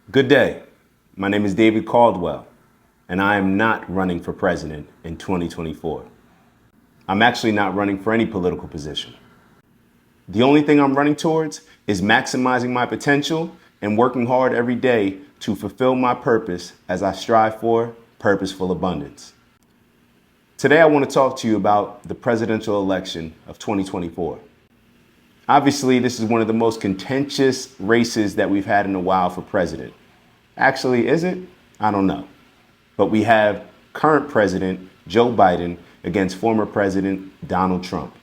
Good day. My name is David Caldwell, and I am not running for president in 2024. I'm actually not running for any political position. The only thing I'm running towards is maximizing my potential and working hard every day to fulfill my purpose as I strive for purposeful abundance. Today, I want to talk to you about the presidential election of 2024. Obviously, this is one of the most contentious races that we've had in a while for president. Actually, is it? I don't know. But we have current President Joe Biden against former President Donald Trump.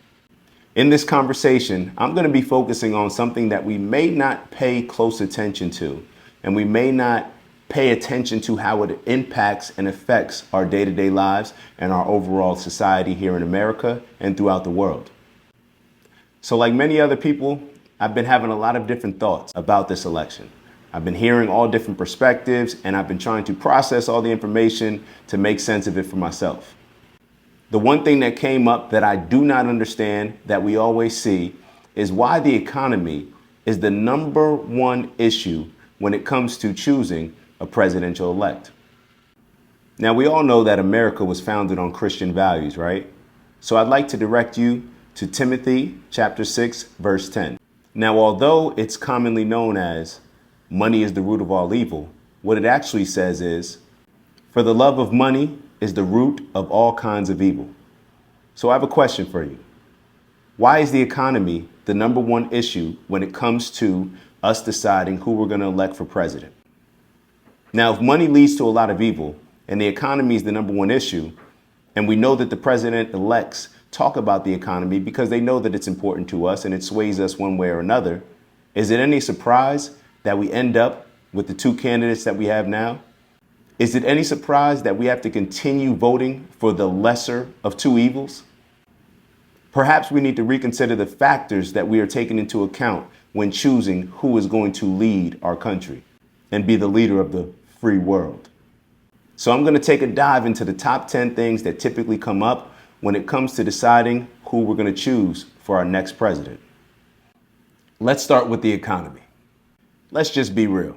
In this conversation, I'm going to be focusing on something that we may not pay close attention to, and we may not pay attention to how it impacts and affects our day-to-day lives and our overall society here in America and throughout the world. So like many other people, I've been having a lot of different thoughts about this election. I've been hearing all different perspectives, and I've been trying to process all the information to make sense of it for myself. The one thing that came up that I do not understand that we always see is why the economy is the number one issue when it comes to choosing a presidential elect. Now, we all know that America was founded on Christian values, right? So I'd like to direct you to Timothy chapter 6, verse 10. Now, although it's commonly known as money is the root of all evil, what it actually says is, for the love of money is the root of all kinds of evil. So I have a question for you. Why is the economy the number one issue when it comes to us deciding who we're going to elect for president? Now, if money leads to a lot of evil and the economy is the number one issue, and we know that the president-elects talk about the economy because they know that it's important to us and it sways us one way or another, is it any surprise that we end up with the two candidates that we have now? Is it any surprise that we have to continue voting for the lesser of two evils? Perhaps we need to reconsider the factors that we are taking into account when choosing who is going to lead our country and be the leader of the free world. So I'm going to take a dive into the top 10 things that typically come up when it comes to deciding who we're going to choose for our next president. Let's start with the economy. Let's just be real.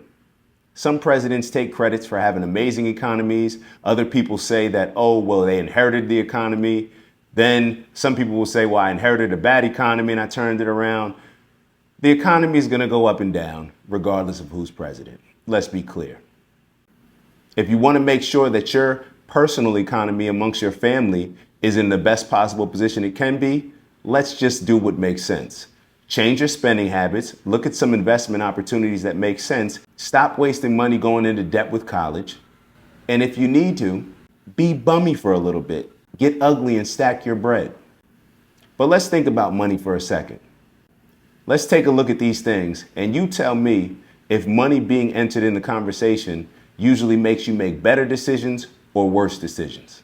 Some presidents take credits for having amazing economies. Other people say that, oh, well, they inherited the economy. Then some people will say, well, I inherited a bad economy and I turned it around. The economy is going to go up and down regardless of who's president. Let's be clear. If you want to make sure that your personal economy amongst your family is in the best possible position it can be, let's just do what makes sense. Change your spending habits, look at some investment opportunities that make sense, stop wasting money going into debt with college, and if you need to, be bummy for a little bit. Get ugly and stack your bread. But let's think about money for a second. Let's take a look at these things, and you tell me if money being entered in the conversation usually makes you make better decisions or worse decisions.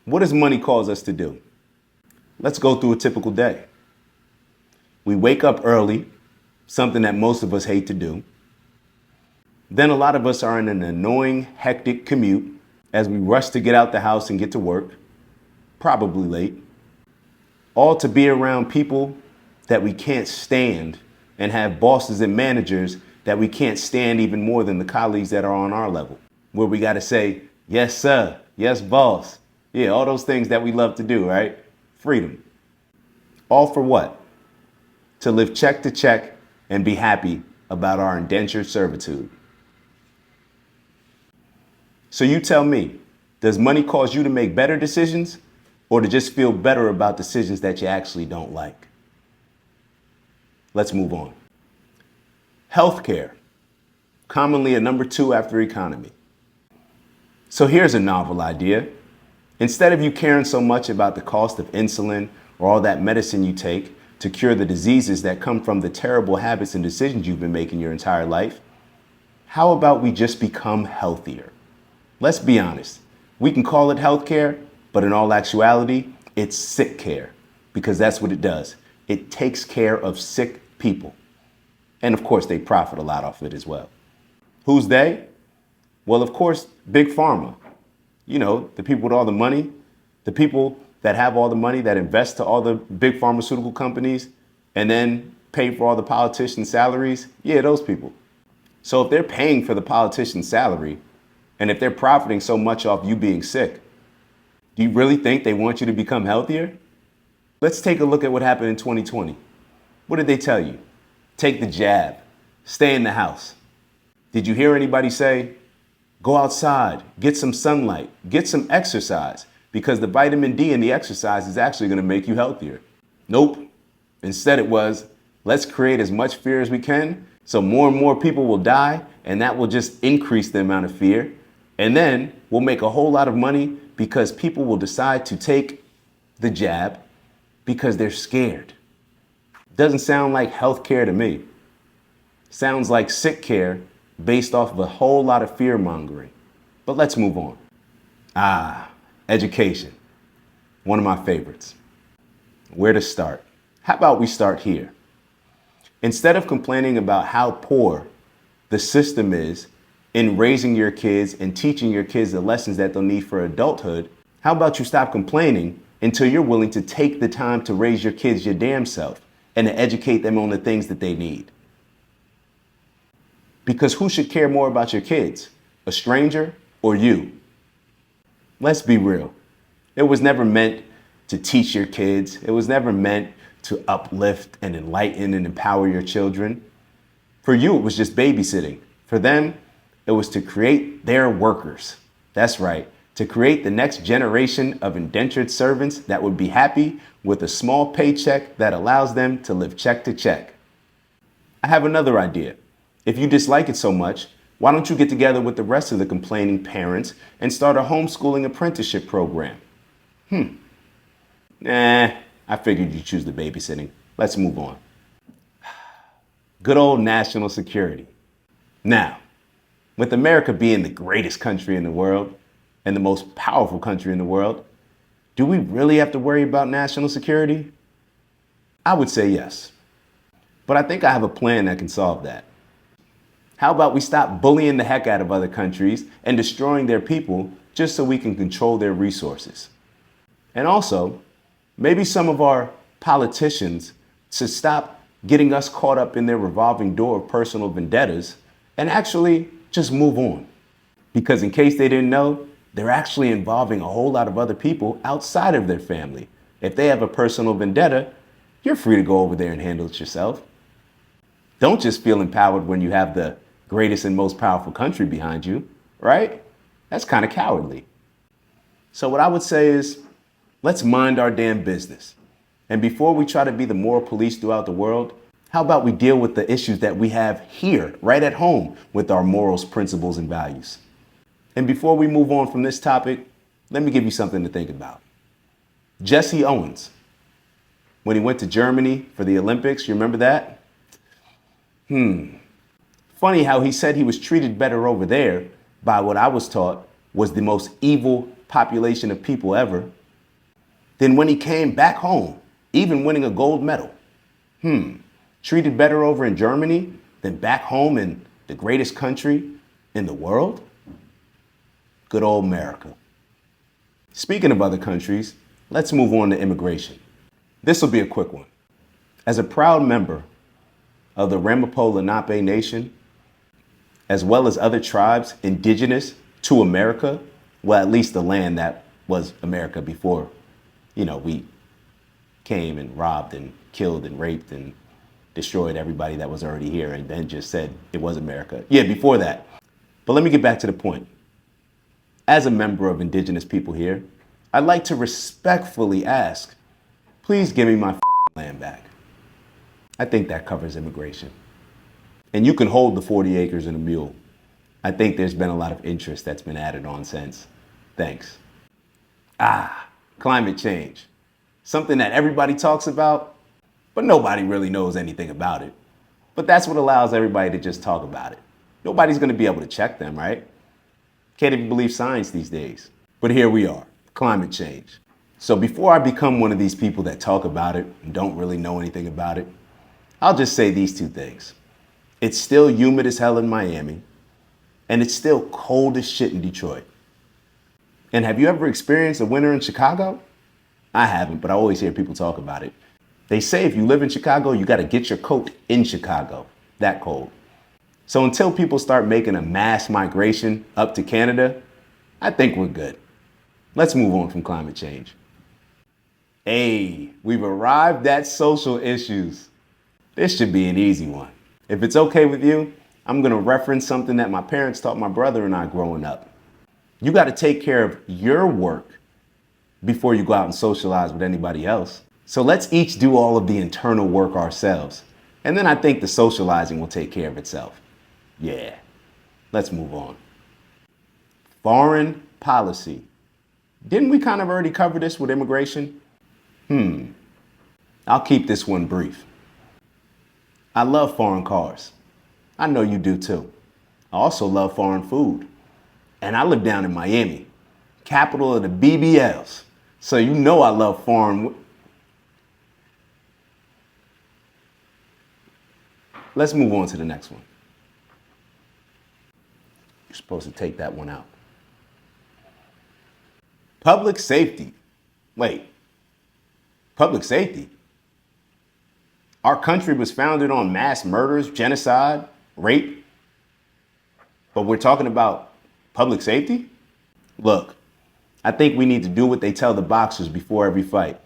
What does money cause us to do? Let's go through a typical day. We wake up early, something that most of us hate to do. Then a lot of us are in an annoying, hectic commute as we rush to get out the house and get to work, probably late, all to be around people that we can't stand and have bosses and managers that we can't stand even more than the colleagues that are on our level, where we got to say, yes, sir, yes, boss. Yeah, all those things that we love to do, right? Freedom. All for what? To live check to check and be happy about our indentured servitude. So you tell me, does money cause you to make better decisions or to just feel better about decisions that you actually don't like? Let's move on. Healthcare, commonly a number 2 after economy. So here's a novel idea. Instead of you caring so much about the cost of insulin or all that medicine you take to cure the diseases that come from the terrible habits and decisions you've been making your entire life, how about we just become healthier? Let's be honest. We can call it healthcare, but in all actuality, it's sick care, because that's what it does. It takes care of sick people. And of course, they profit a lot off it as well. Who's they? Well, of course, Big Pharma. You know, the people with all the money, the people that have all the money that invest to all the big pharmaceutical companies and then pay for all the politicians' salaries. Yeah, those people. So if they're paying for the politician's salary, and if they're profiting so much off you being sick, do you really think they want you to become healthier? Let's take a look at what happened in 2020. What did they tell you? Take the jab. Stay in the house. Did you hear anybody say, go outside, get some sunlight, get some exercise, because the vitamin D in the exercise is actually going to make you healthier? Nope. Instead it was, let's create as much fear as we can so more and more people will die, and that will just increase the amount of fear. And then we'll make a whole lot of money because people will decide to take the jab because they're scared. Doesn't sound like healthcare to me. Sounds like sick care based off of a whole lot of fear mongering. But let's move on. Education. One of my favorites. Where to start? How about we start here? Instead of complaining about how poor the system is in raising your kids and teaching your kids the lessons that they'll need for adulthood, how about you stop complaining until you're willing to take the time to raise your kids your damn self and to educate them on the things that they need? Because who should care more about your kids? A stranger or you? Let's be real. It was never meant to teach your kids. It was never meant to uplift and enlighten and empower your children. For you, it was just babysitting. For them, it was to create their workers. That's right, to create the next generation of indentured servants that would be happy with a small paycheck that allows them to live check to check. I have another idea. If you dislike it so much, why don't you get together with the rest of the complaining parents and start a homeschooling apprenticeship program? I figured you'd choose the babysitting. Let's move on. Good old national security. Now, with America being the greatest country in the world and the most powerful country in the world, do we really have to worry about national security? I would say yes. But I think I have a plan that can solve that. How about we stop bullying the heck out of other countries and destroying their people just so we can control their resources? And also, maybe some of our politicians should stop getting us caught up in their revolving door of personal vendettas and actually just move on. Because in case they didn't know, they're actually involving a whole lot of other people outside of their family. If they have a personal vendetta, you're free to go over there and handle it yourself. Don't just feel empowered when you have the greatest and most powerful country behind you, right? That's kind of cowardly. So what I would say is, let's mind our damn business. And before we try to be the moral police throughout the world, how about we deal with the issues that we have here, right at home, with our morals, principles, and values? And before we move on from this topic, let me give you something to think about. Jesse Owens, when he went to Germany for the Olympics, you remember that? Funny how he said he was treated better over there by what I was taught was the most evil population of people ever. Then when he came back home, even winning a gold medal, treated better over in Germany than back home in the greatest country in the world? Good old America. Speaking of other countries, let's move on to immigration. This will be a quick one. As a proud member of the Ramapo Lenape Nation, as well as other tribes indigenous to America, well, at least the land that was America before, we came and robbed and killed and raped and destroyed everybody that was already here and then just said it was America. Yeah, before that. But let me get back to the point. As a member of indigenous people here, I'd like to respectfully ask, please give me my land back. I think that covers immigration. And you can hold the 40 acres and a mule. I think there's been a lot of interest that's been added on since. Thanks. Climate change. Something that everybody talks about, but nobody really knows anything about it. But that's what allows everybody to just talk about it. Nobody's going to be able to check them, right? Can't even believe science these days. But here we are, climate change. So before I become one of these people that talk about it and don't really know anything about it, I'll just say these two things. It's still humid as hell in Miami, and it's still cold as shit in Detroit. And have you ever experienced a winter in Chicago? I haven't, but I always hear people talk about it. They say if you live in Chicago, you got to get your coat in Chicago. That cold. So until people start making a mass migration up to Canada, I think we're good. Let's move on from climate change. Hey, we've arrived at social issues. This should be an easy one. If it's okay with you, I'm gonna reference something that my parents taught my brother and I growing up. You gotta take care of your work before you go out and socialize with anybody else. So let's each do all of the internal work ourselves. And then I think the socializing will take care of itself. Yeah, let's move on. Foreign policy. Didn't we kind of already cover this with immigration? I'll keep this one brief. I love foreign cars. I know you do too. I also love foreign food. And I live down in Miami, capital of the BBLs. So you know I love foreign. Let's move on to the next one. You're supposed to take that one out. Public safety. Wait, public safety? Our country was founded on mass murders, genocide, rape, but we're talking about public safety? Look, I think we need to do what they tell the boxers before every fight.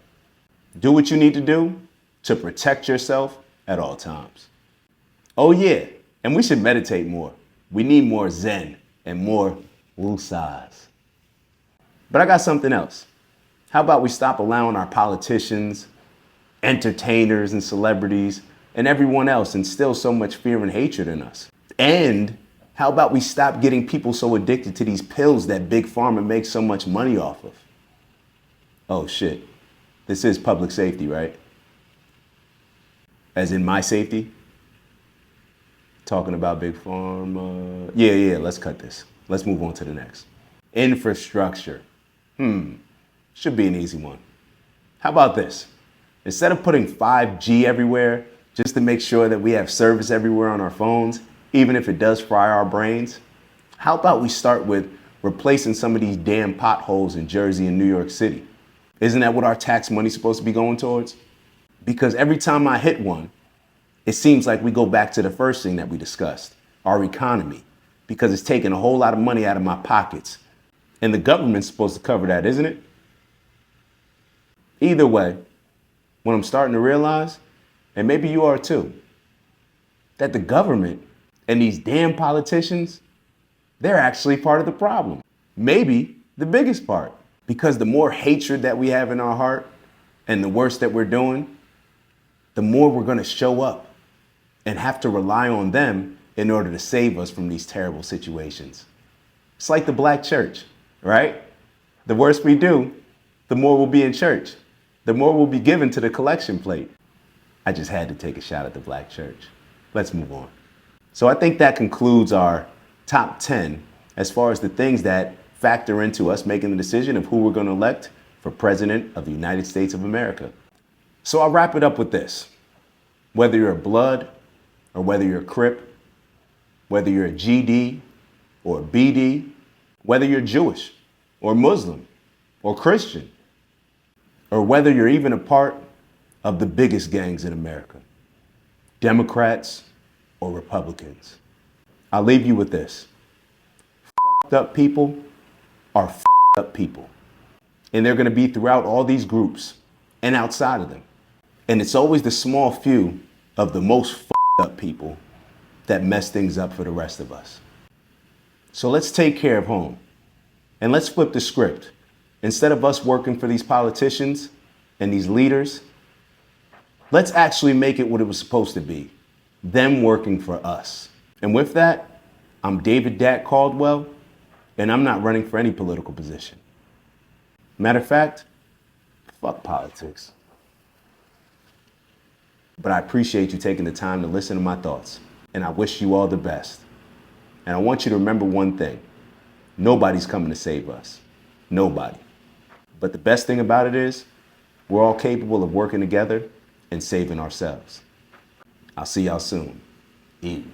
Do what you need to do to protect yourself at all times. Oh yeah, and we should meditate more. We need more Zen and more woosahs. But I got something else. How about we stop allowing our politicians, entertainers and celebrities, and everyone else instill so much fear and hatred in us? And how about we stop getting people so addicted to these pills that Big Pharma makes so much money off of? Oh shit, this is public safety, right? As in my safety? Talking about Big Pharma. Yeah, let's cut this. Let's move on to the next. Infrastructure. Should be an easy one. How about this? Instead of putting 5G everywhere, just to make sure that we have service everywhere on our phones, even if it does fry our brains, how about we start with replacing some of these damn potholes in Jersey and New York City? Isn't that what our tax money's supposed to be going towards? Because every time I hit one, it seems like we go back to the first thing that we discussed, our economy, because it's taking a whole lot of money out of my pockets. And the government's supposed to cover that, isn't it? Either way, what I'm starting to realize, and maybe you are too, that the government and these damn politicians, they're actually part of the problem. Maybe the biggest part, because the more hatred that we have in our heart and the worse that we're doing, the more we're gonna show up and have to rely on them in order to save us from these terrible situations. It's like the black church, right? The worse we do, the more we'll be in church, the more we'll be given to the collection plate. I just had to take a shot at the black church. Let's move on. So I think that concludes our top 10 as far as the things that factor into us making the decision of who we're going to elect for President of the United States of America. So I'll wrap it up with this. Whether you're a Blood or whether you're a Crip, whether you're a GD or a BD, whether you're Jewish or Muslim or Christian, or whether you're even a part of the biggest gangs in America, Democrats or Republicans, I'll leave you with this. Fucked up people are fucked up people. And they're gonna be throughout all these groups and outside of them. And it's always the small few of the most fucked up people that mess things up for the rest of us. So let's take care of home and let's flip the script. Instead of us working for these politicians and these leaders, let's actually make it what it was supposed to be, them working for us. And with that, I'm David Dat Caldwell, and I'm not running for any political position. Matter of fact, fuck politics. But I appreciate you taking the time to listen to my thoughts, and I wish you all the best. And I want you to remember one thing. Nobody's coming to save us. Nobody. But the best thing about it is, we're all capable of working together and saving ourselves. I'll see y'all soon. Eat.